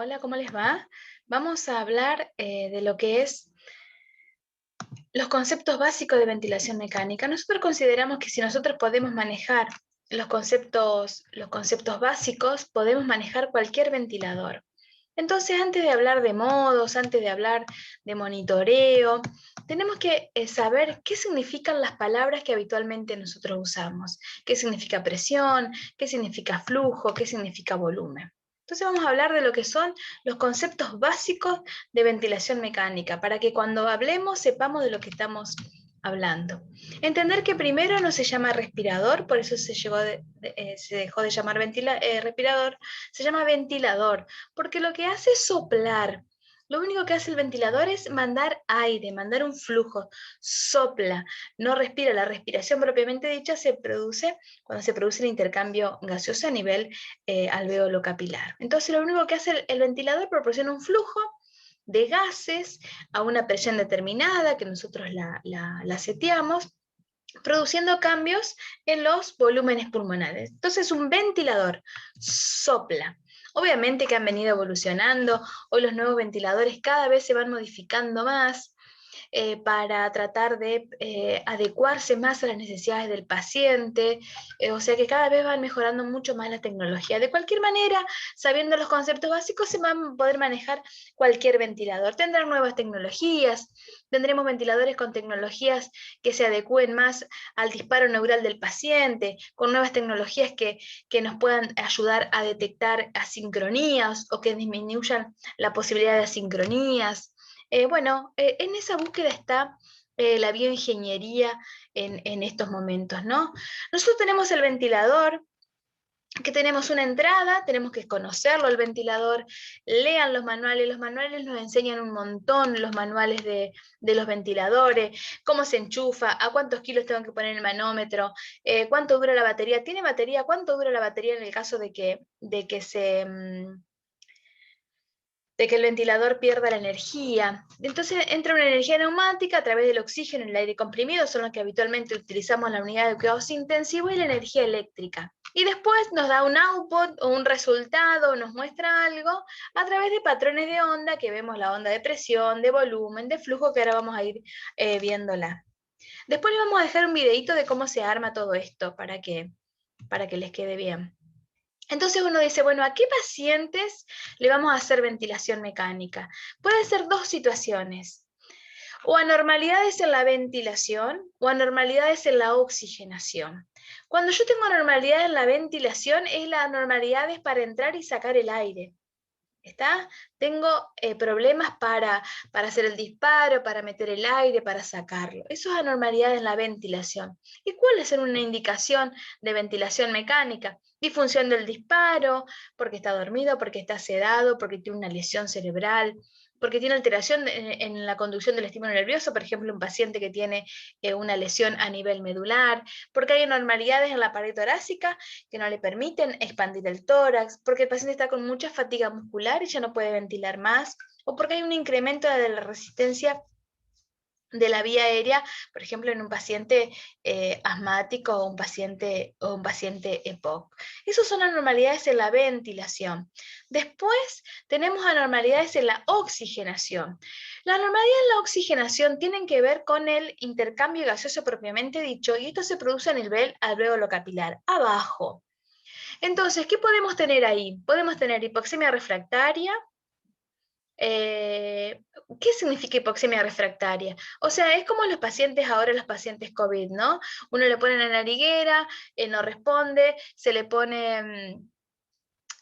Hola, ¿cómo les va? Vamos a hablar de lo que es los conceptos básicos de ventilación mecánica. Nosotros consideramos que si nosotros podemos manejar los conceptos básicos, podemos manejar cualquier ventilador. Entonces, antes de hablar de modos, antes de hablar de monitoreo, tenemos que saber qué significan las palabras que habitualmente nosotros usamos. ¿Qué significa presión? ¿Qué significa flujo? ¿Qué significa volumen? Entonces vamos a hablar de lo que son los conceptos básicos de ventilación mecánica, para que cuando hablemos sepamos de lo que estamos hablando. Entender que primero no se llama respirador, por eso se dejó de llamar respirador, se llama ventilador, porque lo que hace es soplar. Lo único que hace el ventilador es mandar aire, mandar un flujo, sopla, no respira. La respiración propiamente dicha se produce cuando se produce el intercambio gaseoso a nivel alveolo capilar. Entonces lo único que hace el ventilador proporciona un flujo de gases a una presión determinada que nosotros la seteamos, produciendo cambios en los volúmenes pulmonares. Entonces un ventilador sopla. Obviamente que han venido evolucionando, hoy los nuevos ventiladores cada vez se van modificando más, para tratar de adecuarse más a las necesidades del paciente, o sea que cada vez van mejorando mucho más la tecnología. De cualquier manera, sabiendo los conceptos básicos, se van a poder manejar cualquier ventilador. Tendrán nuevas tecnologías, tendremos ventiladores con tecnologías que se adecúen más al disparo neural del paciente, con nuevas tecnologías que nos puedan ayudar a detectar asincronías o que disminuyan la posibilidad de asincronías. En esa búsqueda está la bioingeniería en estos momentos, ¿no? Nosotros tenemos el ventilador, que tenemos una entrada, tenemos que conocerlo el ventilador, lean los manuales nos enseñan un montón, los manuales de los ventiladores, cómo se enchufa, a cuántos kilos tengo que poner el manómetro, cuánto dura la batería, ¿tiene batería? ¿Cuánto dura la batería en el caso de que el ventilador pierda la energía? Entonces entra una energía neumática a través del oxígeno y el aire comprimido, son los que habitualmente utilizamos en la unidad de cuidados intensivos, y la energía eléctrica. Y después nos da un output o un resultado, nos muestra algo a través de patrones de onda, que vemos la onda de presión, de volumen, de flujo, que ahora vamos a ir viéndola. Después les vamos a dejar un videito de cómo se arma todo esto para que les quede bien. Entonces uno dice, bueno, ¿a qué pacientes le vamos a hacer ventilación mecánica? Puede ser dos situaciones: o anormalidades en la ventilación o anormalidades en la oxigenación. Cuando yo tengo anormalidad en la ventilación, es la anormalidad es para entrar y sacar el aire. ¿Está? Tengo problemas para hacer el disparo, para meter el aire, para sacarlo. Eso es anormalidad en la ventilación. ¿Y cuál es una indicación de ventilación mecánica? Disfunción del disparo, porque está dormido, porque está sedado, porque tiene una lesión cerebral, porque tiene alteración en la conducción del estímulo nervioso, por ejemplo, un paciente que tiene una lesión a nivel medular, porque hay anormalidades en la pared torácica que no le permiten expandir el tórax, porque el paciente está con mucha fatiga muscular y ya no puede ventilar más, o porque hay un incremento de la resistencia de la vía aérea, por ejemplo, en un paciente asmático o un paciente EPOC. Esas son anormalidades en la ventilación. Después tenemos anormalidades en la oxigenación. La anormalidad en la oxigenación tienen que ver con el intercambio gaseoso propiamente dicho, y esto se produce a nivel alveolo capilar, abajo. Entonces, ¿qué podemos tener ahí? Podemos tener hipoxemia refractaria. eh, ¿Qué significa hipoxemia refractaria? O sea, es como los pacientes ahora, los pacientes COVID, ¿no? Uno le pone la nariguera, no responde, se le pone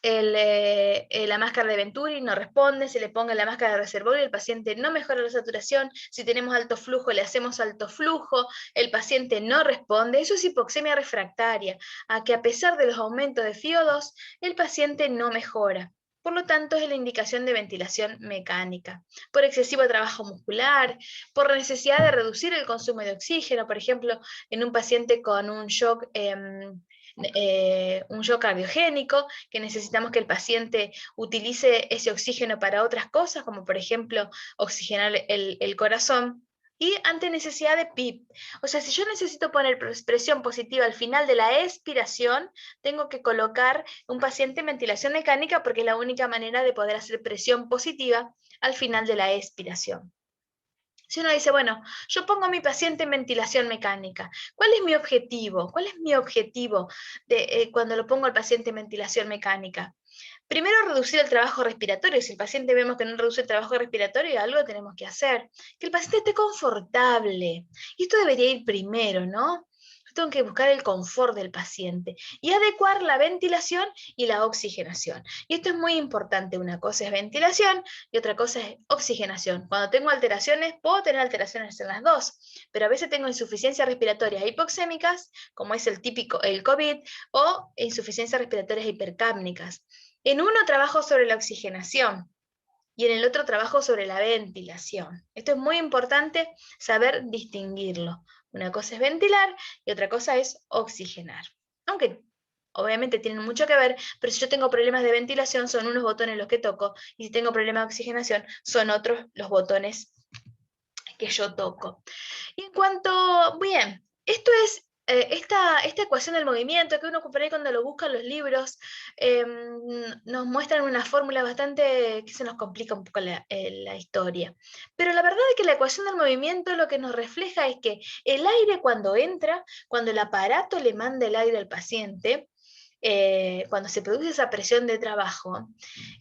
la máscara de Venturi, no responde, se le ponga la máscara de reservorio, el paciente no mejora la saturación, si tenemos alto flujo le hacemos alto flujo, el paciente no responde. Eso es hipoxemia refractaria, a que a pesar de los aumentos de FiO2, el paciente no mejora. Por lo tanto, es la indicación de ventilación mecánica. Por excesivo trabajo muscular, por la necesidad de reducir el consumo de oxígeno, por ejemplo, en un paciente con un shock cardiogénico, que necesitamos que el paciente utilice ese oxígeno para otras cosas, como por ejemplo oxigenar el corazón. y ante necesidad de PIP. O sea, si yo necesito poner presión positiva al final de la expiración, tengo que colocar un paciente en ventilación mecánica porque es la única manera de poder hacer presión positiva al final de la expiración. Si uno dice, bueno, yo pongo a mi paciente en ventilación mecánica, ¿cuál es mi objetivo? ¿Cuál es mi objetivo cuando lo pongo al paciente en ventilación mecánica? Primero, reducir el trabajo respiratorio. Si el paciente vemos que no reduce el trabajo respiratorio, algo tenemos que hacer. Que el paciente esté confortable. Y esto debería ir primero, ¿no? Yo tengo que buscar el confort del paciente y adecuar la ventilación y la oxigenación. Y esto es muy importante. Una cosa es ventilación y otra cosa es oxigenación. Cuando tengo alteraciones, puedo tener alteraciones en las dos, pero a veces tengo insuficiencias respiratorias hipoxémicas, como es el típico, el COVID, o insuficiencias respiratorias hipercápnicas. En uno trabajo sobre la oxigenación y en el otro trabajo sobre la ventilación. Esto es muy importante saber distinguirlo. Una cosa es ventilar y otra cosa es oxigenar. Aunque obviamente tienen mucho que ver, pero si yo tengo problemas de ventilación son unos botones los que toco y si tengo problemas de oxigenación son otros los botones que yo toco. Y en cuanto, bien, esto es esta ecuación del movimiento que uno por ahí cuando lo busca en los libros nos muestran una fórmula bastante que se nos complica un poco la historia. Pero la verdad es que la ecuación del movimiento lo que nos refleja es que el aire cuando entra, cuando el aparato le manda el aire al paciente, cuando se produce esa presión de trabajo,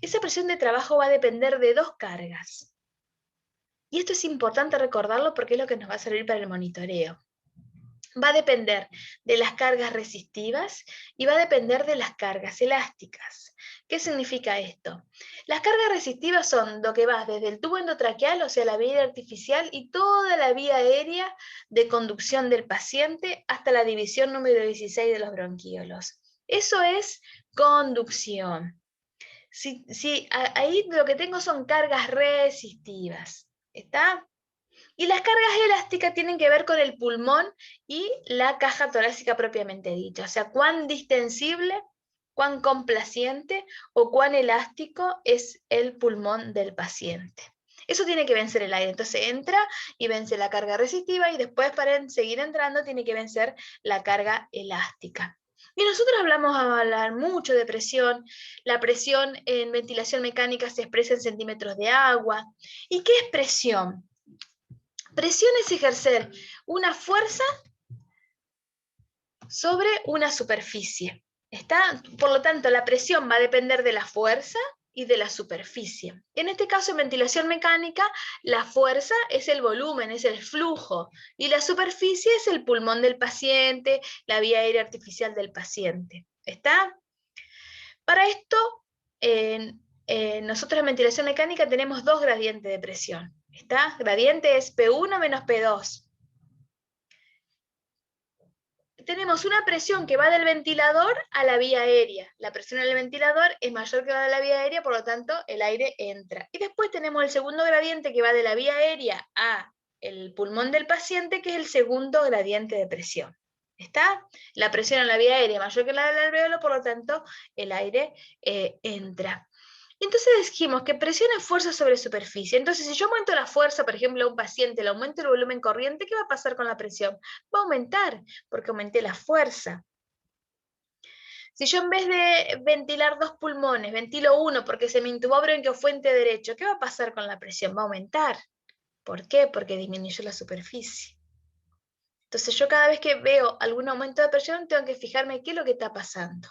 esa presión de trabajo va a depender de dos cargas. Y esto es importante recordarlo porque es lo que nos va a servir para el monitoreo. Va a depender de las cargas resistivas y va a depender de las cargas elásticas. ¿Qué significa esto? Las cargas resistivas son lo que va desde el tubo endotraqueal, o sea, la vía artificial, y toda la vía aérea de conducción del paciente hasta la división número 16 de los bronquiolos. Eso es conducción. Ahí lo que tengo son cargas resistivas. ¿Está? Y las cargas elásticas tienen que ver con el pulmón y la caja torácica propiamente dicha. O sea, cuán distensible, cuán complaciente o cuán elástico es el pulmón del paciente. Eso tiene que vencer el aire. Entonces entra y vence la carga resistiva y después para seguir entrando tiene que vencer la carga elástica. Y nosotros vamos a hablar mucho de presión. La presión en ventilación mecánica se expresa en centímetros de agua. ¿Y qué es presión? Presión es ejercer una fuerza sobre una superficie. ¿Está? Por lo tanto, la presión va a depender de la fuerza y de la superficie. En este caso, en ventilación mecánica, la fuerza es el volumen, es el flujo, y la superficie es el pulmón del paciente, la vía aérea artificial del paciente. ¿Está? Para esto, nosotros en ventilación mecánica tenemos dos gradientes de presión. ¿Está? Gradiente es P1 menos P2. Tenemos una presión que va del ventilador a la vía aérea. La presión en el ventilador es mayor que la de la vía aérea, por lo tanto el aire entra. Y después tenemos el segundo gradiente que va de la vía aérea a el pulmón del paciente, que es el segundo gradiente de presión. ¿Está? La presión en la vía aérea es mayor que la del alveolo, por lo tanto el aire entra. Entonces dijimos que presión es fuerza sobre superficie. Entonces, si yo aumento la fuerza, por ejemplo, a un paciente, le aumento el volumen corriente, ¿qué va a pasar con la presión? Va a aumentar, porque aumenté la fuerza. Si yo en vez de ventilar dos pulmones, ventilo uno porque se me intubó bronquiofuente derecho, ¿qué va a pasar con la presión? Va a aumentar. ¿Por qué? Porque disminuyó la superficie. Entonces yo cada vez que veo algún aumento de presión, tengo que fijarme qué es lo que está pasando.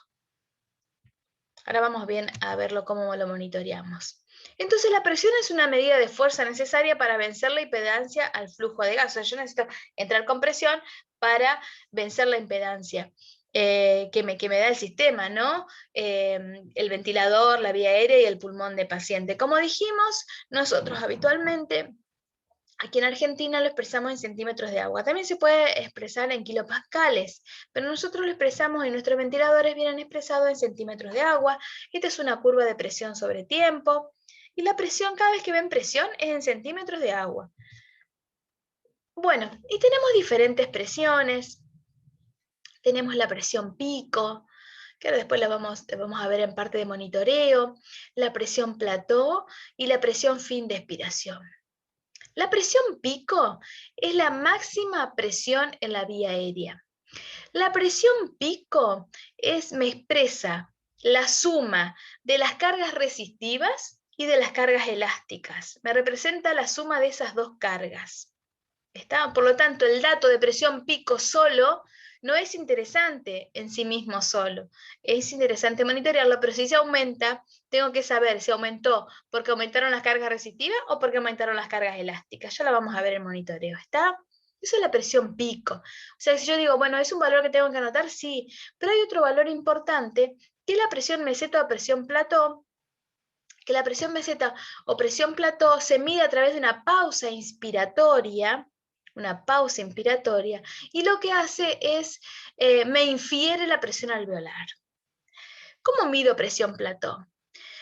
Ahora vamos bien a verlo cómo lo monitoreamos. Entonces la presión es una medida de fuerza necesaria para vencer la impedancia al flujo de gas. O sea, yo necesito entrar con presión para vencer la impedancia que me da el sistema, ¿no? El ventilador, la vía aérea y el pulmón de paciente. Como dijimos, nosotros habitualmente aquí en Argentina lo expresamos en centímetros de agua. También se puede expresar en kilopascales, pero nosotros lo expresamos y nuestros ventiladores vienen expresados en centímetros de agua. Esta es una curva de presión sobre tiempo. Y la presión, cada vez que ven presión, es en centímetros de agua. Bueno, y tenemos diferentes presiones. Tenemos la presión pico, que ahora después la vamos a ver en parte de monitoreo, la presión plató y la presión fin de expiración. La presión pico es la máxima presión en la vía aérea. La presión pico me expresa la suma de las cargas resistivas y de las cargas elásticas. Me representa la suma de esas dos cargas. ¿Está? Por lo tanto, el dato de presión pico solo no es interesante en sí mismo solo. Es interesante monitorearlo, pero si se aumenta, tengo que saber si aumentó porque aumentaron las cargas resistivas o porque aumentaron las cargas elásticas. Ya la vamos a ver en monitoreo, ¿está? Eso es la presión pico. O sea, si yo digo, bueno, ¿es un valor que tengo que anotar? Sí, pero hay otro valor importante, que es la presión meseta o presión plató, que la presión meseta o presión plató se mide a través de una pausa inspiratoria, y lo que hace es, me infiere la presión alveolar. ¿Cómo mido presión plató?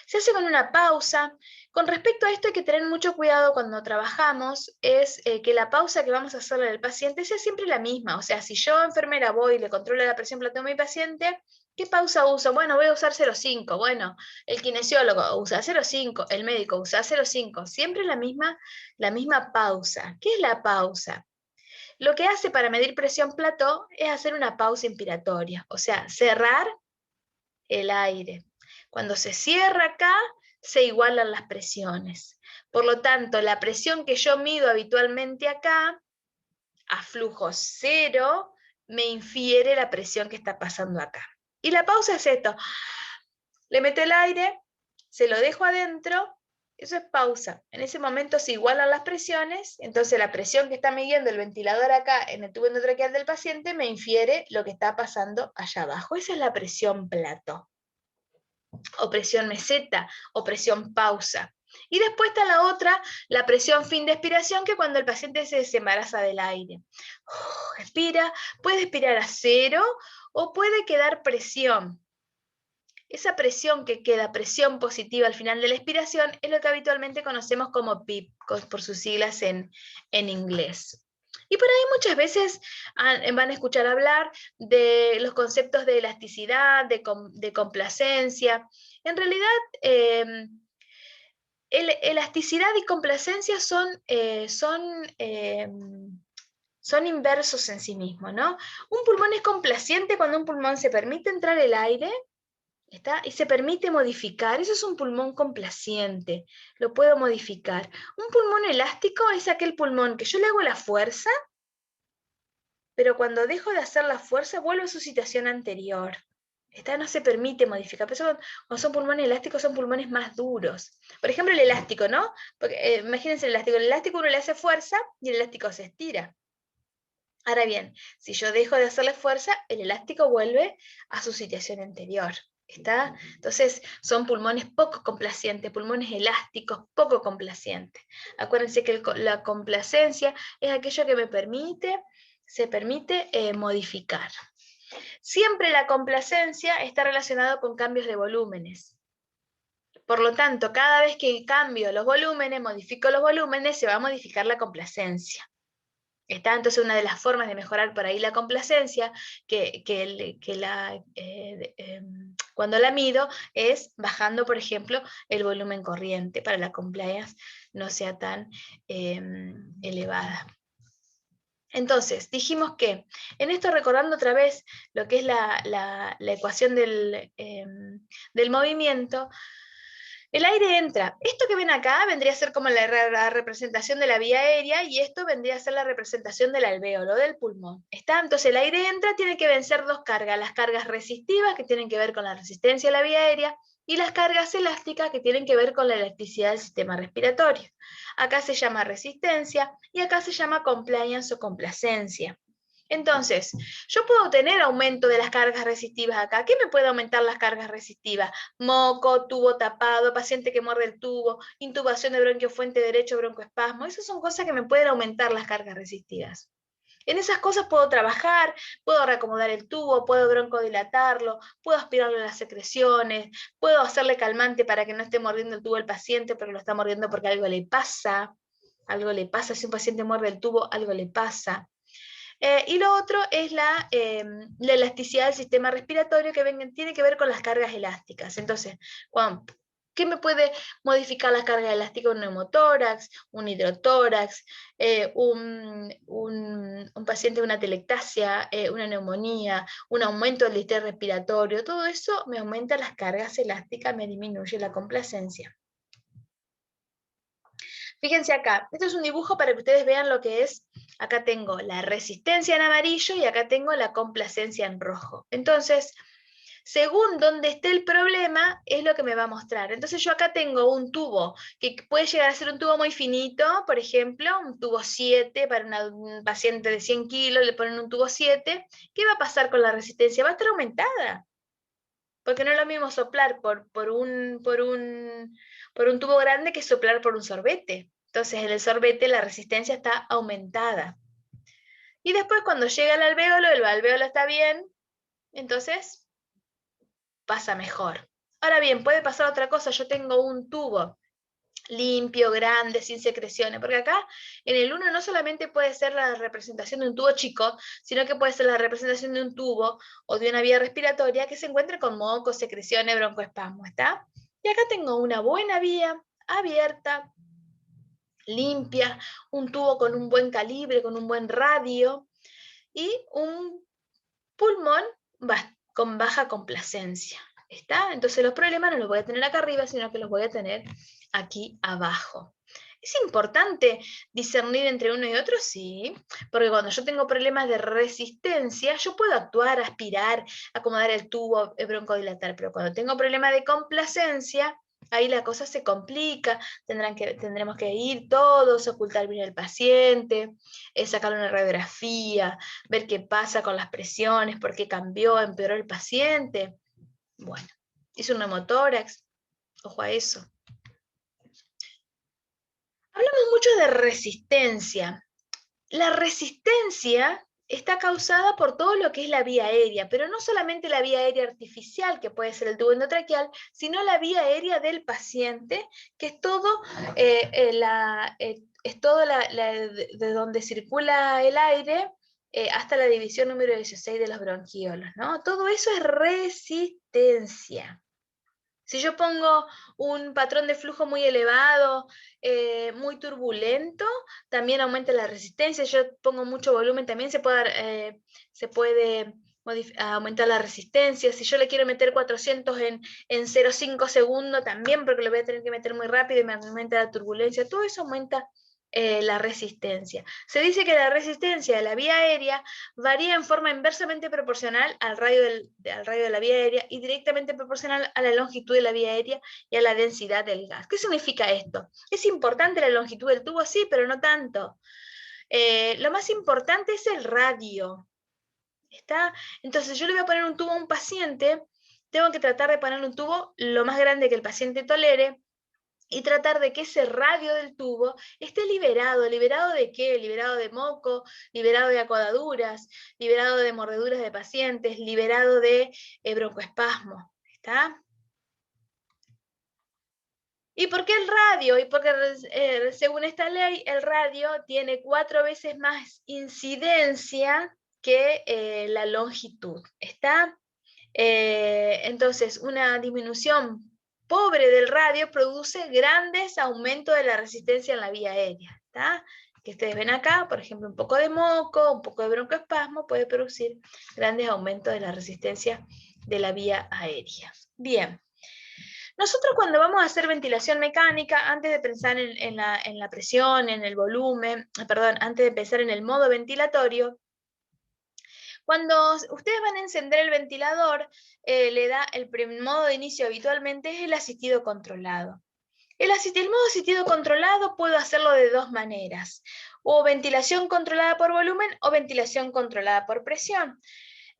Se hace con una pausa. Con respecto a esto hay que tener mucho cuidado cuando trabajamos, es que la pausa que vamos a hacerle al paciente sea siempre la misma. O sea, si yo, enfermera, voy y le controlo la presión plató a mi paciente, ¿qué pausa uso? Bueno, voy a usar 0,5. Bueno, el kinesiólogo usa 0,5, el médico usa 0,5. Siempre la misma pausa. ¿Qué es la pausa? Lo que hace para medir presión plató es hacer una pausa inspiratoria, o sea, cerrar el aire. Cuando se cierra acá, se igualan las presiones. Por lo tanto, la presión que yo mido habitualmente acá, a flujo cero, me infiere la presión que está pasando acá. Y la pausa es esto. Le meto el aire, se lo dejo adentro, eso es pausa. En ese momento se igualan las presiones, entonces la presión que está midiendo el ventilador acá en el tubo endotraqueal del paciente me infiere lo que está pasando allá abajo. Esa es la presión plató, o presión meseta, o presión pausa. Y después está la otra, la presión fin de expiración, que cuando el paciente se desembaraza del aire. Expira, puede expirar a 0 o puede quedar presión. Esa presión que queda, presión positiva al final de la expiración, es lo que habitualmente conocemos como PIP, por sus siglas en inglés. Y por ahí muchas veces van a escuchar hablar de los conceptos de elasticidad, de complacencia. En realidad, elasticidad y complacencia son inversos en sí mismos, ¿no? Un pulmón es complaciente cuando un pulmón se permite entrar el aire, ¿está? Y se permite modificar. Eso es un pulmón complaciente, lo puedo modificar. Un pulmón elástico es aquel pulmón que yo le hago la fuerza, pero cuando dejo de hacer la fuerza vuelve a su situación anterior. ¿Está? No se permite modificar. Pero cuando son pulmones elásticos son pulmones más duros. Por ejemplo, el elástico, ¿no? Porque, imagínense el elástico uno le hace fuerza y el elástico se estira. Ahora bien, si yo dejo de hacerle fuerza, el elástico vuelve a su situación anterior. ¿Está? Entonces, son pulmones poco complacientes, pulmones elásticos poco complacientes. Acuérdense que la complacencia es aquello que se permite modificar. Siempre la complacencia está relacionada con cambios de volúmenes. Por lo tanto, cada vez que cambio los volúmenes, modifico los volúmenes, se va a modificar la complacencia. Está entonces una de las formas de mejorar por ahí la complacencia, cuando la mido, es bajando, por ejemplo, el volumen corriente para la compliance no sea tan elevada. Entonces, dijimos que, en esto recordando otra vez lo que es la ecuación del movimiento, el aire entra. Esto que ven acá vendría a ser como la representación de la vía aérea y esto vendría a ser la representación del alvéolo, del pulmón. ¿Está? Entonces el aire entra, tiene que vencer dos cargas, las cargas resistivas que tienen que ver con la resistencia de la vía aérea y las cargas elásticas que tienen que ver con la elasticidad del sistema respiratorio. Acá se llama resistencia y acá se llama compliance o complacencia. Entonces, yo puedo tener aumento de las cargas resistivas acá. ¿Qué me puede aumentar las cargas resistivas? Moco, tubo tapado, paciente que muerde el tubo, intubación de bronquio fuente derecho, broncoespasmo. Esas son cosas que me pueden aumentar las cargas resistivas. En esas cosas puedo trabajar, puedo reacomodar el tubo, puedo broncodilatarlo, puedo aspirarle las secreciones, puedo hacerle calmante para que no esté mordiendo el tubo el paciente, pero lo está mordiendo porque algo le pasa. Algo le pasa, si un paciente muerde el tubo, algo le pasa. Y lo otro es la elasticidad del sistema respiratorio que tiene que ver con las cargas elásticas. Entonces, cuando ¿Qué me puede modificar la carga elástica? Un neumotórax, un hidrotórax, un paciente de una telectasia, una neumonía, un aumento del distrés respiratorio. Todo eso me aumenta las cargas elásticas, me disminuye la complacencia. Fíjense acá, esto es un dibujo para que ustedes vean lo que es. Acá tengo la resistencia en amarillo y acá tengo la complacencia en rojo. Entonces, según donde esté el problema, es lo que me va a mostrar. Entonces yo acá tengo un tubo, que puede llegar a ser un tubo muy finito, por ejemplo, un tubo 7 para un paciente de 100 kilos, le ponen un tubo 7. ¿Qué va a pasar con la resistencia? Va a estar aumentada. Porque no es lo mismo soplar por un tubo grande que soplar por un sorbete. Entonces en el sorbete la resistencia está aumentada. Y después cuando llega el alvéolo está bien, entonces pasa mejor. Ahora bien, puede pasar otra cosa. Yo tengo un tubo limpio, grande, sin secreciones, porque acá en el 1 no solamente puede ser la representación de un tubo chico, sino que puede ser la representación de un tubo o de una vía respiratoria que se encuentre con moco, secreciones, broncoespasmo, ¿está? Y acá tengo una buena vía abierta, limpia, un tubo con un buen calibre, con un buen radio y un pulmón con baja complacencia. ¿Está? Entonces los problemas no los voy a tener acá arriba, sino que los voy a tener aquí abajo. ¿Es importante discernir entre uno y otro? Sí, porque cuando yo tengo problemas de resistencia, yo puedo actuar, aspirar, acomodar el tubo, broncodilatar, pero cuando tengo problemas de complacencia, ahí la cosa se complica, tendremos que ir todos, ocultar bien al paciente, sacarle una radiografía, ver qué pasa con las presiones, por qué cambió, empeoró el paciente. Bueno, hizo un neumotórax, ojo a eso. Hablamos mucho de resistencia. La resistencia está causada por todo lo que es la vía aérea, pero no solamente la vía aérea artificial, que puede ser el tubo endotraqueal, sino la vía aérea del paciente, que es todo, de donde circula el aire hasta la división número 16 de los bronquiolos, ¿no? Todo eso es resistencia. Si yo pongo un patrón de flujo muy elevado, muy turbulento, también aumenta la resistencia. Si yo pongo mucho volumen, también se puede aumentar la resistencia. Si yo le quiero meter 400 en 0,5 segundos, también, porque lo voy a tener que meter muy rápido y me aumenta la turbulencia. Todo eso aumenta la resistencia. Se dice que la resistencia de la vía aérea varía en forma inversamente proporcional al radio de la vía aérea y directamente proporcional a la longitud de la vía aérea y a la densidad del gas. ¿Qué significa esto? ¿Es importante la longitud del tubo? Sí, pero no tanto. Lo más importante es el radio. ¿Está? Entonces yo le voy a poner un tubo a un paciente, tengo que tratar de poner un tubo lo más grande que el paciente tolere, y tratar de que ese radio del tubo esté liberado. ¿Liberado de qué? Liberado de moco, liberado de acodaduras, liberado de mordeduras de pacientes, liberado de broncoespasmo. ¿Está? ¿Y por qué el radio? Y porque según esta ley, el radio tiene 4 veces más incidencia que la longitud. ¿Está? Entonces, una disminución pobre del radio produce grandes aumentos de la resistencia en la vía aérea. ¿Está? Que ustedes ven acá, por ejemplo, un poco de moco, un poco de broncoespasmo puede producir grandes aumentos de la resistencia de la vía aérea. Bien. Nosotros cuando vamos a hacer ventilación mecánica, antes de pensar en la presión, en el volumen, perdón, antes de pensar en el modo ventilatorio, cuando ustedes van a encender el ventilador, el modo de inicio habitualmente es el asistido controlado. El modo asistido controlado puedo hacerlo de 2 maneras, o ventilación controlada por volumen o ventilación controlada por presión.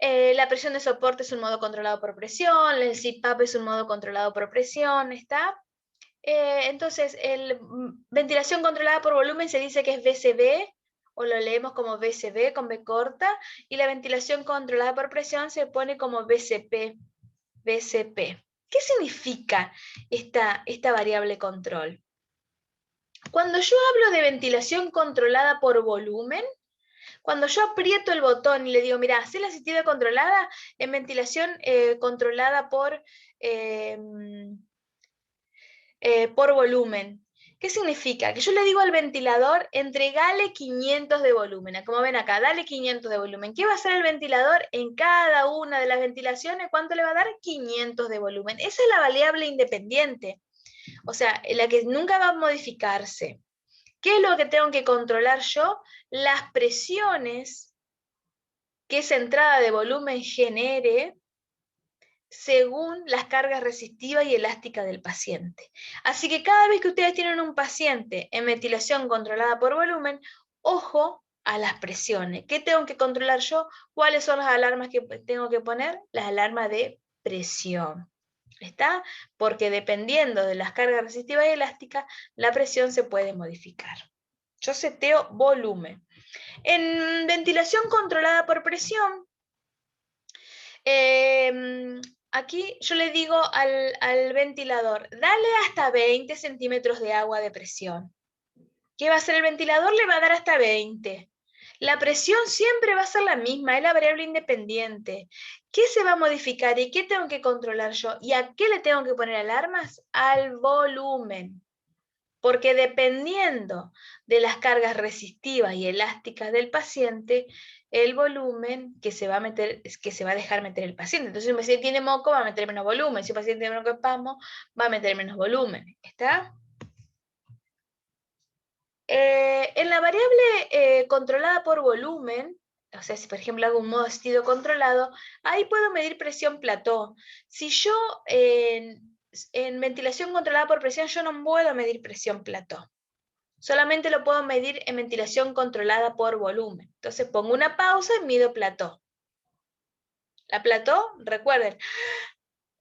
La presión de soporte es un modo controlado por presión, el CPAP es un modo controlado por presión, ¿está? Entonces, ventilación controlada por volumen se dice que es VCB, o lo leemos como VCB con B corta, y la ventilación controlada por presión se pone como VCP. ¿Qué significa esta variable control? Cuando yo hablo de ventilación controlada por volumen, cuando yo aprieto el botón y le digo, mira, haz la asistencia controlada en ventilación controlada por por volumen. ¿Qué significa? Que yo le digo al ventilador, entregale 500 de volumen. Como ven acá, dale 500 de volumen. ¿Qué va a hacer el ventilador en cada una de las ventilaciones? ¿Cuánto le va a dar? 500 de volumen. Esa es la variable independiente. O sea, la que nunca va a modificarse. ¿Qué es lo que tengo que controlar yo? Las presiones que esa entrada de volumen genere según las cargas resistivas y elásticas del paciente. Así que cada vez que ustedes tienen un paciente en ventilación controlada por volumen, ojo a las presiones. ¿Qué tengo que controlar yo? ¿Cuáles son las alarmas que tengo que poner? Las alarmas de presión. ¿Está? Porque dependiendo de las cargas resistivas y elásticas, la presión se puede modificar. Yo seteo volumen. En ventilación controlada por presión, aquí yo le digo al ventilador, dale hasta 20 centímetros de agua de presión. ¿Qué va a hacer el ventilador? Le va a dar hasta 20. La presión siempre va a ser la misma, es la variable independiente. ¿Qué se va a modificar y qué tengo que controlar yo? ¿Y a qué le tengo que poner alarmas? Al volumen. Porque dependiendo de las cargas resistivas y elásticas del paciente, el volumen que se va a dejar meter el paciente. Entonces, si un paciente tiene moco, va a meter menos volumen. Si un paciente tiene moco de espasmo, va a meter menos volumen. ¿Está? En la variable controlada por volumen, o sea, si por ejemplo hago un modo asistido controlado, ahí puedo medir presión plató. Si yo en ventilación controlada por presión, yo no puedo medir presión plató. Solamente lo puedo medir en ventilación controlada por volumen. Entonces pongo una pausa y mido plató. La plató, recuerden,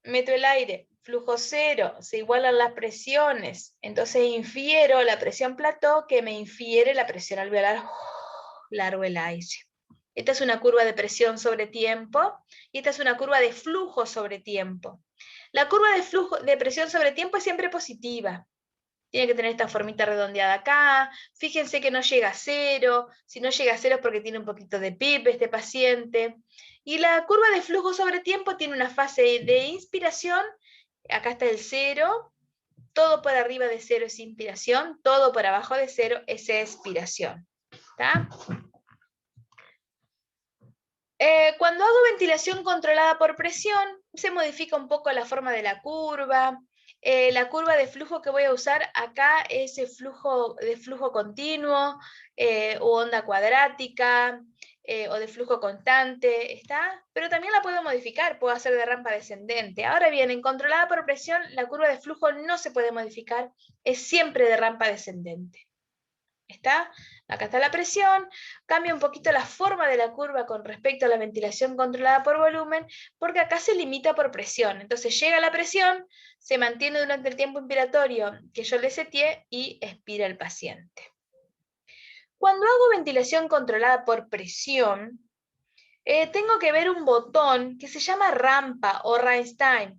meto el aire, flujo cero, se igualan las presiones. Entonces infiero la presión plató que me infiere la presión alveolar. Largo el aire. Esta es una curva de presión sobre tiempo y esta es una curva de flujo sobre tiempo. La curva de presión sobre tiempo es siempre positiva. Tiene que tener esta formita redondeada acá. Fíjense que no llega a cero. Si no llega a cero es porque tiene un poquito de PIB este paciente. Y la curva de flujo sobre tiempo tiene una fase de inspiración. Acá está el cero. Todo por arriba de cero es inspiración. Todo por abajo de cero es expiración. ¿Está? Cuando hago ventilación controlada por presión, se modifica un poco la forma de la curva. La curva de flujo que voy a usar acá es el flujo de flujo continuo, u onda cuadrática, o de flujo constante, ¿está? Pero también la puedo modificar, puedo hacer de rampa descendente. Ahora bien, en controlada por presión, la curva de flujo no se puede modificar, es siempre de rampa descendente. ¿Está? Acá está la presión, cambia un poquito la forma de la curva con respecto a la ventilación controlada por volumen, porque acá se limita por presión. Entonces llega la presión, se mantiene durante el tiempo inspiratorio que yo le seteé y expira el paciente. Cuando hago ventilación controlada por presión, tengo que ver un botón que se llama rampa o rise time.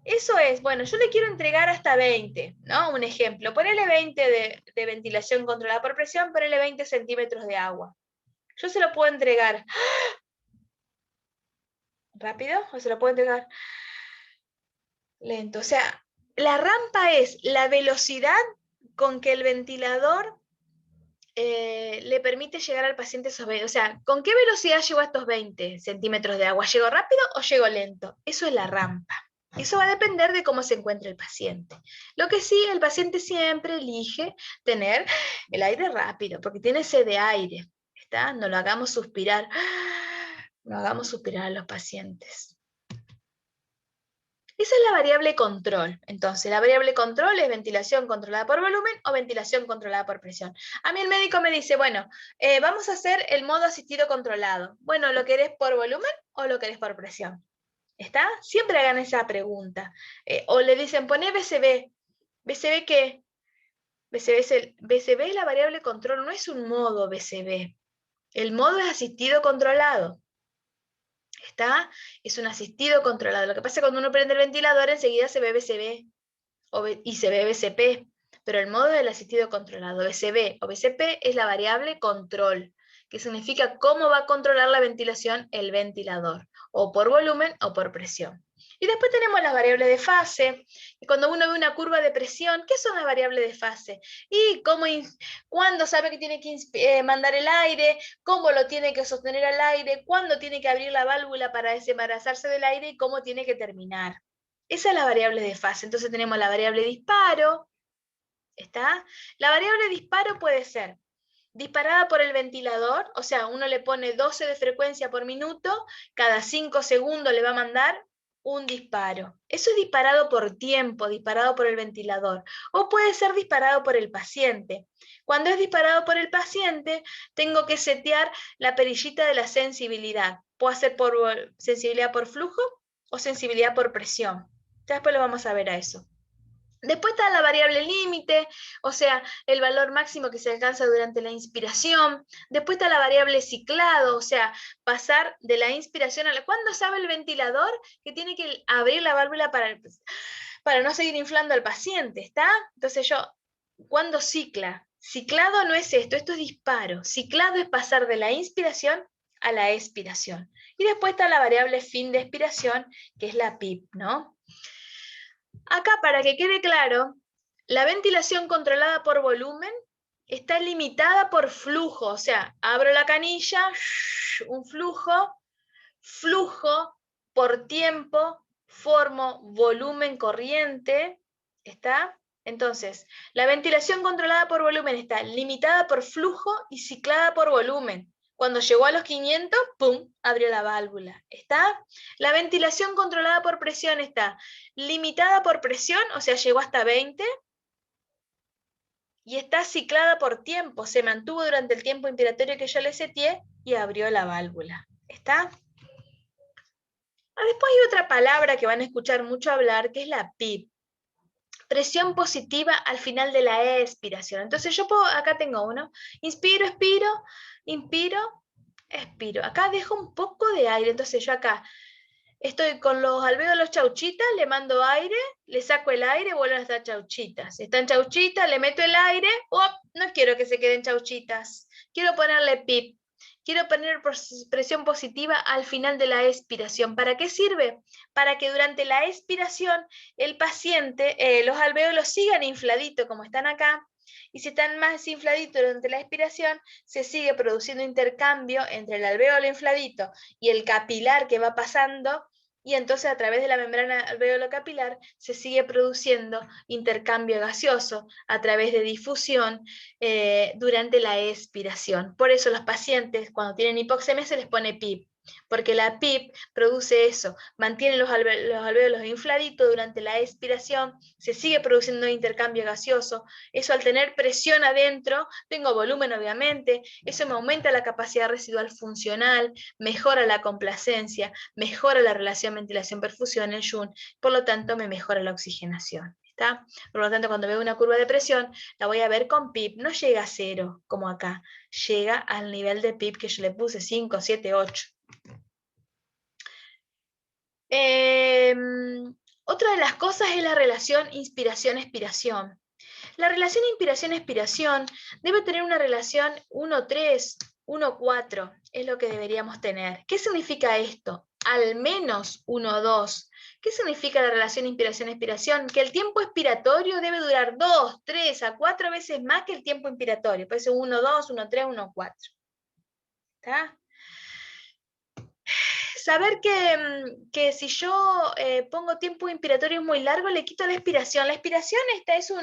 Eso es, bueno, yo le quiero entregar hasta 20, ¿no? Un ejemplo, ponele 20 de ventilación controlada por presión, ponele 20 centímetros de agua. Yo se lo puedo entregar rápido o se lo puedo entregar lento. O sea, la rampa es la velocidad con que el ventilador le permite llegar al paciente esos 20. O sea, ¿con qué velocidad llego a estos 20 centímetros de agua? ¿Llego rápido o llego lento? Eso es la rampa. Eso va a depender de cómo se encuentre el paciente. Lo que sí, el paciente siempre elige tener el aire rápido, porque tiene sed de aire. ¿Está? No lo hagamos suspirar. No hagamos suspirar a los pacientes. Esa es la variable control. Entonces, la variable control es ventilación controlada por volumen o ventilación controlada por presión. A mí el médico me dice, bueno, vamos a hacer el modo asistido controlado. Bueno, ¿lo querés por volumen o lo querés por presión? ¿Está? Siempre hagan esa pregunta. O le dicen, poné BCB. ¿BCB qué? BCB es la variable control, no es un modo BCB. El modo es asistido controlado. ¿Está? Es un asistido controlado. Lo que pasa es que cuando uno prende el ventilador, enseguida se ve BCB y se ve BCP, pero el modo del asistido controlado, BCB o BCP, es la variable control, que significa cómo va a controlar la ventilación el ventilador, o por volumen o por presión. Y después tenemos las variables de fase. Y cuando uno ve una curva de presión, ¿qué son las variables de fase? Y cuándo sabe que tiene que mandar el aire, cómo lo tiene que sostener al aire, cuándo tiene que abrir la válvula para desembarazarse del aire y cómo tiene que terminar. Esa es la variable de fase. Entonces tenemos la variable disparo. ¿Está? La variable disparo puede ser disparada por el ventilador, o sea, uno le pone 12 de frecuencia por minuto, cada 5 segundos le va a mandar un disparo. Eso es disparado por tiempo, disparado por el ventilador. O puede ser disparado por el paciente. Cuando es disparado por el paciente, tengo que setear la perillita de la sensibilidad. Puede ser por sensibilidad por flujo o sensibilidad por presión. Ya después lo vamos a ver a eso. Después está la variable límite, o sea, el valor máximo que se alcanza durante la inspiración. Después está la variable ciclado, o sea, pasar de la inspiración a la... ¿Cuándo sabe el ventilador que tiene que abrir la válvula para no seguir inflando al paciente? ¿Está? Entonces ¿cuándo cicla? Ciclado no es esto es disparo. Ciclado es pasar de la inspiración a la expiración. Y después está la variable fin de expiración, que es la PIP, ¿no? Acá, para que quede claro, la ventilación controlada por volumen está limitada por flujo, o sea, abro la canilla, un flujo por tiempo, formo volumen corriente, ¿está? Entonces, la ventilación controlada por volumen está limitada por flujo y ciclada por volumen. Cuando llegó a los 500, ¡pum!, abrió la válvula. ¿Está? La ventilación controlada por presión está limitada por presión, o sea, llegó hasta 20, y está ciclada por tiempo, se mantuvo durante el tiempo inspiratorio que yo le seteé y abrió la válvula. ¿Está? Después hay otra palabra que van a escuchar mucho hablar, que es la PIP. Presión positiva al final de la expiración. Entonces acá tengo uno, inspiro, expiro, inspiro, expiro. Acá dejo un poco de aire, entonces yo acá estoy con los alvéolos chauchitas, le mando aire, le saco el aire, vuelven a estar chauchitas. Están chauchitas, le meto el aire, ¡op! No quiero que se queden chauchitas. Quiero ponerle PIP. Quiero poner presión positiva al final de la expiración. ¿Para qué sirve? Para que durante la expiración el paciente, los alvéolos sigan infladitos como están acá, y si están más infladitos durante la expiración, se sigue produciendo intercambio entre el alvéolo infladito y el capilar que va pasando, y entonces a través de la membrana alveolo-capilar se sigue produciendo intercambio gaseoso a través de difusión durante la expiración. Por eso los pacientes cuando tienen hipoxemia se les pone PIP, porque la PIP produce eso, mantiene los alvéolos infladitos durante la expiración, se sigue produciendo intercambio gaseoso, eso al tener presión adentro, tengo volumen obviamente, eso me aumenta la capacidad residual funcional, mejora la complacencia, mejora la relación ventilación-perfusión, el Jun, por lo tanto me mejora la oxigenación. ¿Está? Por lo tanto, cuando veo una curva de presión, la voy a ver con PIP, no llega a 0, como acá, llega al nivel de PIP que yo le puse, 5, 7, 8. Otra de las cosas es la relación inspiración-expiración. La relación inspiración-expiración debe tener una relación 1-3, 1-4, es lo que deberíamos tener. ¿Qué significa esto? Al menos 1-2. ¿Qué significa la relación inspiración-expiración? Que el tiempo expiratorio debe durar 2, 3 a 4 veces más que el tiempo inspiratorio. Puede ser 1-2, 1-3, 1-4. ¿Está? Saber que si yo pongo tiempo inspiratorio muy largo, le quito la expiración. La expiración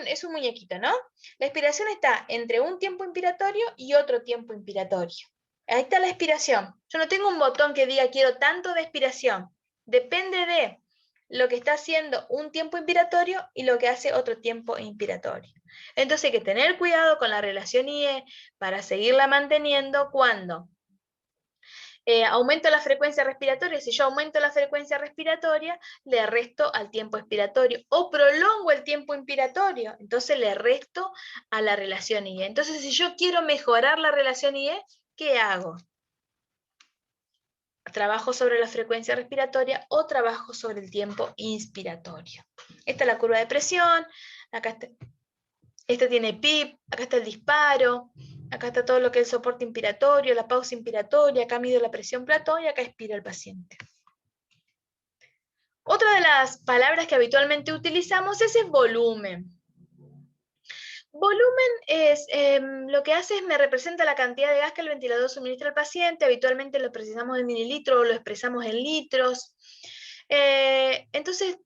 es un muñequito, ¿no? La expiración está entre un tiempo inspiratorio y otro tiempo inspiratorio. Ahí está la expiración. Yo no tengo un botón que diga quiero tanto de expiración. Depende de lo que está haciendo un tiempo inspiratorio y lo que hace otro tiempo inspiratorio. Entonces hay que tener cuidado con la relación IE para seguirla manteniendo cuando aumento la frecuencia respiratoria. Si yo aumento la frecuencia respiratoria, le resto al tiempo expiratorio, o prolongo el tiempo inspiratorio, entonces le resto a la relación IE. Entonces, si yo quiero mejorar la relación IE, ¿qué hago? Trabajo sobre la frecuencia respiratoria o trabajo sobre el tiempo inspiratorio. Esta es la curva de presión, acá está, esta tiene PIP, acá está el disparo, acá está todo lo que es el soporte inspiratorio, la pausa inspiratoria, acá mido la presión platón y acá expira el paciente. Otra de las palabras que habitualmente utilizamos es el volumen. Volumen es, lo que hace es me representa la cantidad de gas que el ventilador suministra al paciente. Habitualmente lo precisamos en mililitros o lo expresamos en litros. Entonces,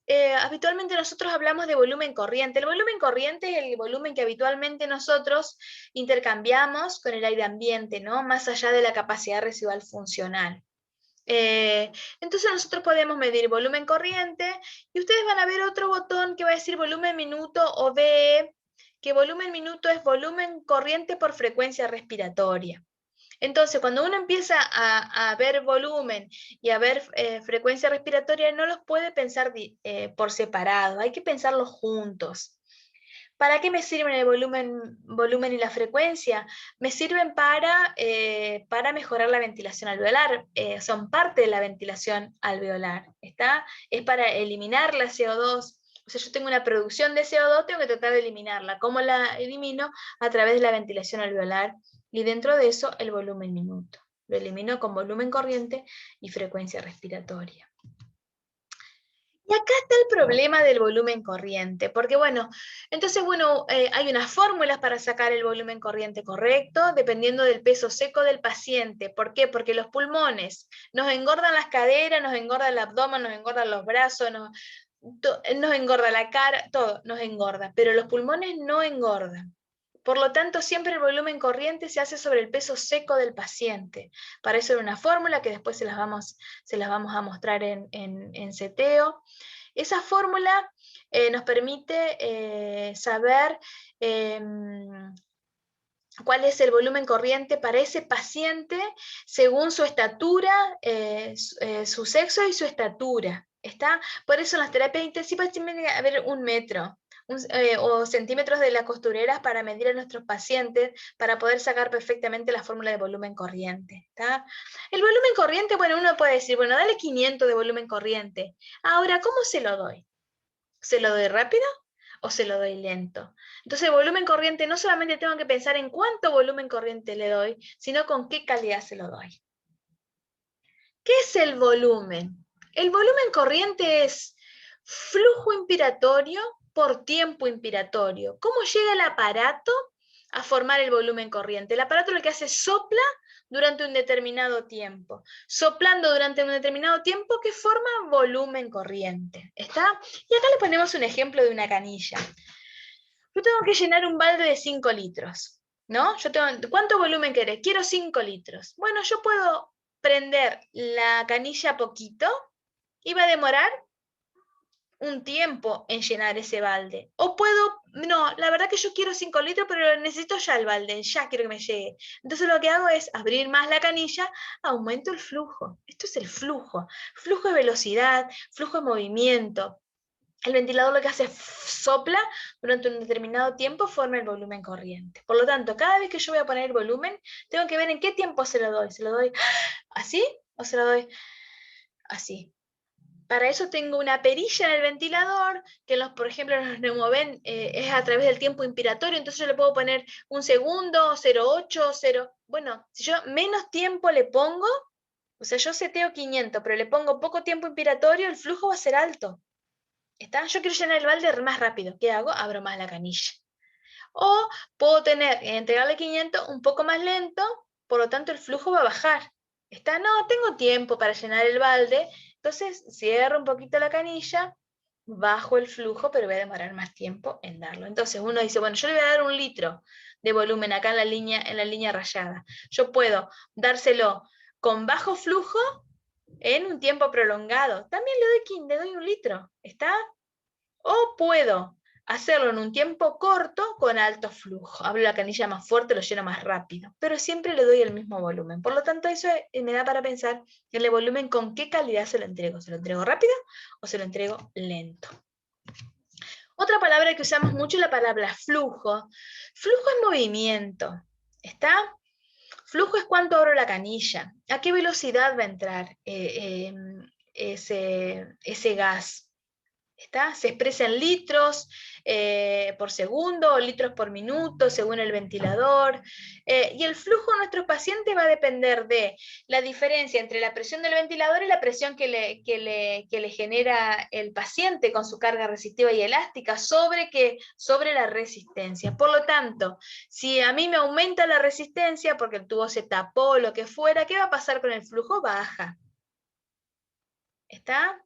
habitualmente nosotros hablamos de volumen corriente. El volumen corriente es el volumen que habitualmente nosotros intercambiamos con el aire ambiente, ¿no? Más allá de la capacidad residual funcional. Entonces nosotros podemos medir volumen corriente y ustedes van a ver otro botón que va a decir volumen minuto o VE, que volumen minuto es volumen corriente por frecuencia respiratoria. Entonces, cuando uno empieza a ver volumen y a ver frecuencia respiratoria, no los puede pensar por separado, hay que pensarlos juntos. ¿Para qué me sirven el volumen y la frecuencia? Me sirven para mejorar la ventilación alveolar, son parte de la ventilación alveolar, ¿está? Es para eliminar la CO2, o sea, yo tengo una producción de CO2, tengo que tratar de eliminarla. ¿Cómo la elimino? A través de la ventilación alveolar, y dentro de eso el volumen minuto. Lo elimino con volumen corriente y frecuencia respiratoria. Y acá está el problema del volumen corriente, porque entonces hay unas fórmulas para sacar el volumen corriente correcto, dependiendo del peso seco del paciente. ¿Por qué? Porque los pulmones nos engordan las caderas, nos engorda el abdomen, nos engordan los brazos, nos engorda la cara, todo nos engorda, pero los pulmones no engordan. Por lo tanto, siempre el volumen corriente se hace sobre el peso seco del paciente. Para eso hay una fórmula que después se las vamos a mostrar en seteo. Esa fórmula nos permite saber cuál es el volumen corriente para ese paciente según su estatura, su sexo y su estatura. ¿Está? Por eso en las terapias intensivas tiene que haber 1 metro. O centímetros de las costureras para medir a nuestros pacientes, para poder sacar perfectamente la fórmula de volumen corriente. ¿Está? El volumen corriente, uno puede decir, dale 500 de volumen corriente. Ahora, ¿cómo se lo doy? ¿Se lo doy rápido o se lo doy lento? Entonces, el volumen corriente no solamente tengo que pensar en cuánto volumen corriente le doy, sino con qué calidad se lo doy. ¿Qué es el volumen? El volumen corriente es flujo inspiratorio por tiempo inspiratorio. ¿Cómo llega el aparato a formar el volumen corriente? El aparato lo que hace es sopla durante un determinado tiempo. Soplando durante un determinado tiempo que forma volumen corriente. ¿Está? Y acá le ponemos un ejemplo de una canilla. Yo tengo que llenar un balde de 5 litros. ¿No? ¿Cuánto volumen querés? Quiero 5 litros. Bueno, yo puedo prender la canilla poquito y va a demorar un tiempo en llenar ese balde. O no, la verdad que yo quiero 5 litros, pero necesito ya el balde, ya quiero que me llegue. Entonces lo que hago es abrir más la canilla, aumento el flujo. Esto es el flujo. Flujo de velocidad, flujo de movimiento. El ventilador lo que hace es sopla durante un determinado tiempo, forma el volumen corriente. Por lo tanto, cada vez que yo voy a poner el volumen, tengo que ver en qué tiempo se lo doy. ¿Se lo doy así o se lo doy así? Para eso tengo una perilla en el ventilador, que por ejemplo en los Neumovent es a través del tiempo inspiratorio, entonces yo le puedo poner 1 segundo, 0,8, 0. Bueno, si yo menos tiempo le pongo, o sea, yo seteo 500, pero le pongo poco tiempo inspiratorio, el flujo va a ser alto. ¿Está? Yo quiero llenar el balde más rápido. ¿Qué hago? Abro más la canilla. O puedo entregarle 500 un poco más lento, por lo tanto el flujo va a bajar. ¿Está? No, tengo tiempo para llenar el balde, entonces cierro un poquito la canilla, bajo el flujo, pero voy a demorar más tiempo en darlo. Entonces uno dice, yo le voy a dar 1 litro de volumen acá en la línea rayada. Yo puedo dárselo con bajo flujo en un tiempo prolongado. También le doy 1 litro, ¿está? O puedo hacerlo en un tiempo corto con alto flujo. Abro la canilla más fuerte, lo lleno más rápido, pero siempre le doy el mismo volumen. Por lo tanto, eso me da para pensar en el volumen con qué calidad se lo entrego. ¿Se lo entrego rápido o se lo entrego lento? Otra palabra que usamos mucho es la palabra flujo. Flujo es movimiento. ¿Está? Flujo es cuánto abro la canilla, a qué velocidad va a entrar ese gas. ¿Está? Se expresa en litros por segundo o litros por minuto según el ventilador. Y el flujo de nuestros pacientes va a depender de la diferencia entre la presión del ventilador y la presión que le genera el paciente con su carga resistiva y elástica sobre la resistencia. Por lo tanto, si a mí me aumenta la resistencia porque el tubo se tapó o lo que fuera, ¿qué va a pasar con el flujo? Baja. ¿Está?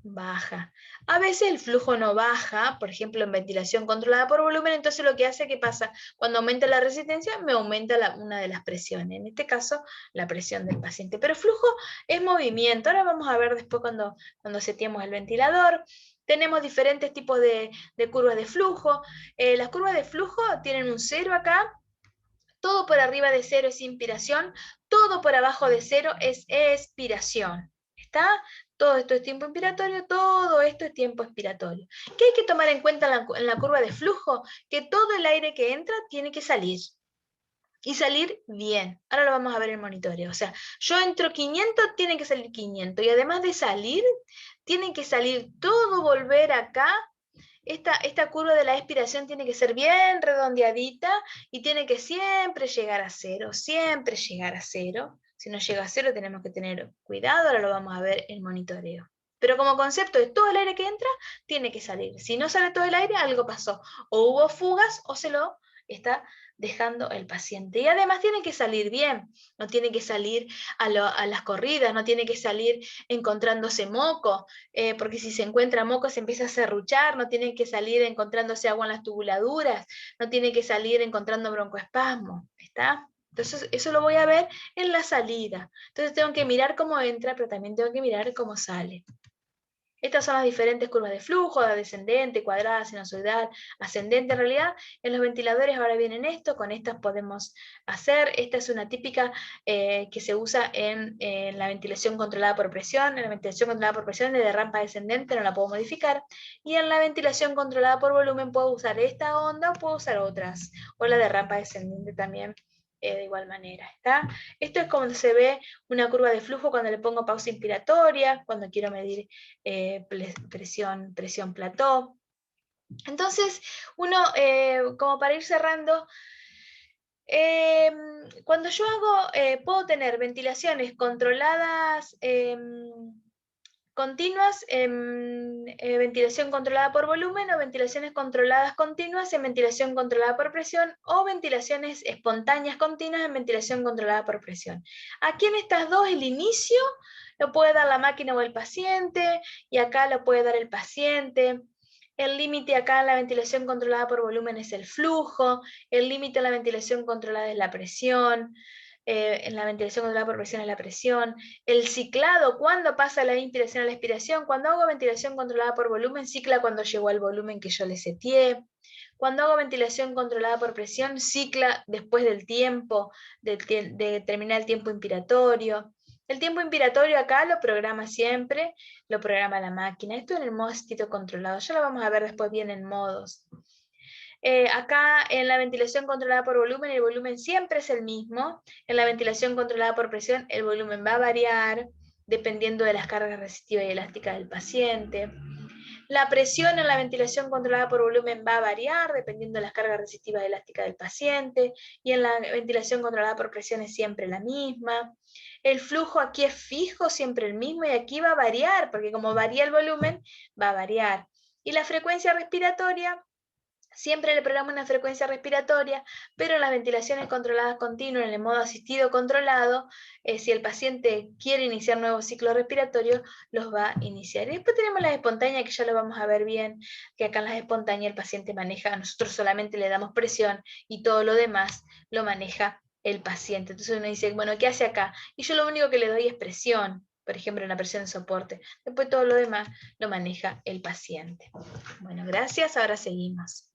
Baja. A veces el flujo no baja, por ejemplo en ventilación controlada por volumen, entonces lo que hace, ¿qué pasa? Cuando aumenta la resistencia, me aumenta una de las presiones, en este caso la presión del paciente. Pero flujo es movimiento. Ahora vamos a ver después cuando seteemos el ventilador. Tenemos diferentes tipos de curvas de flujo. Las curvas de flujo tienen un 0 acá. Todo por arriba de 0 es inspiración, todo por abajo de 0 es expiración. ¿Está? Todo esto es tiempo inspiratorio, todo esto es tiempo expiratorio. ¿Qué hay que tomar en cuenta en la curva de flujo? Que todo el aire que entra tiene que salir. Y salir bien. Ahora lo vamos a ver en el monitoreo. O sea, yo entro 500, tiene que salir 500. Y además de salir, tiene que salir todo, volver acá. Esta curva de la expiración tiene que ser bien redondeadita y tiene que siempre llegar a 0, siempre llegar a 0. Si no llega a 0 tenemos que tener cuidado, ahora lo vamos a ver en monitoreo. Pero como concepto de todo el aire que entra, tiene que salir. Si no sale todo el aire, algo pasó. O hubo fugas o se lo está dejando el paciente. Y además tiene que salir bien, no tiene que salir a las corridas, no tiene que salir encontrándose moco, porque si se encuentra moco se empieza a serruchar, no tiene que salir encontrándose agua en las tubuladuras, no tiene que salir encontrando broncoespasmo, ¿está? Entonces eso lo voy a ver en la salida. Entonces tengo que mirar cómo entra, pero también tengo que mirar cómo sale. Estas son las diferentes curvas de flujo, la descendente, cuadrada, sinusoidal, ascendente. En realidad, en los ventiladores ahora vienen esto, con estas podemos hacer. Esta es una típica que se usa en la ventilación controlada por presión. En la ventilación controlada por presión de rampa descendente no la puedo modificar. Y en la ventilación controlada por volumen puedo usar esta onda o puedo usar otras. O la de rampa descendente también. De igual manera, ¿está? Esto es como se ve una curva de flujo cuando le pongo pausa inspiratoria, cuando quiero medir presión plató. Entonces, uno, como para ir cerrando, cuando yo puedo tener ventilaciones controladas continuas en ventilación controlada por volumen o ventilaciones controladas continuas en ventilación controlada por presión o ventilaciones espontáneas continuas en ventilación controlada por presión. Aquí en estas dos el inicio lo puede dar la máquina o el paciente y acá lo puede dar el paciente. El límite acá en la ventilación controlada por volumen es el flujo, el límite en la ventilación controlada es la presión. En la ventilación controlada por presión es la presión. El ciclado, ¿cuándo pasa la inspiración a la expiración? Cuando hago ventilación controlada por volumen, cicla cuando llegó al volumen que yo le seteé. Cuando hago ventilación controlada por presión, cicla después del tiempo, de terminar el tiempo inspiratorio. El tiempo inspiratorio acá lo programa siempre, lo programa la máquina. Esto en el modo estilo controlado. Ya lo vamos a ver después bien en modos. Acá en la ventilación controlada por volumen, el volumen siempre es el mismo. En la ventilación controlada por presión, el volumen va a variar dependiendo de las cargas resistivas y elásticas del paciente. La presión en la ventilación controlada por volumen va a variar dependiendo de las cargas resistivas y elásticas del paciente. Y en la ventilación controlada por presión es siempre la misma. El flujo aquí es fijo, siempre el mismo, y aquí va a variar, porque como varía el volumen, va a variar. Y la frecuencia respiratoria, siempre le programa una frecuencia respiratoria, pero en las ventilaciones controladas continuas, en el modo asistido controlado, si el paciente quiere iniciar nuevos ciclos respiratorios, los va a iniciar. Y después tenemos las espontáneas, que ya lo vamos a ver bien, que acá en las espontáneas el paciente maneja, nosotros solamente le damos presión y todo lo demás lo maneja el paciente. Entonces uno dice, bueno, ¿qué hace acá? Y yo lo único que le doy es presión, por ejemplo, una presión de soporte. Después todo lo demás lo maneja el paciente. Bueno, gracias, ahora seguimos.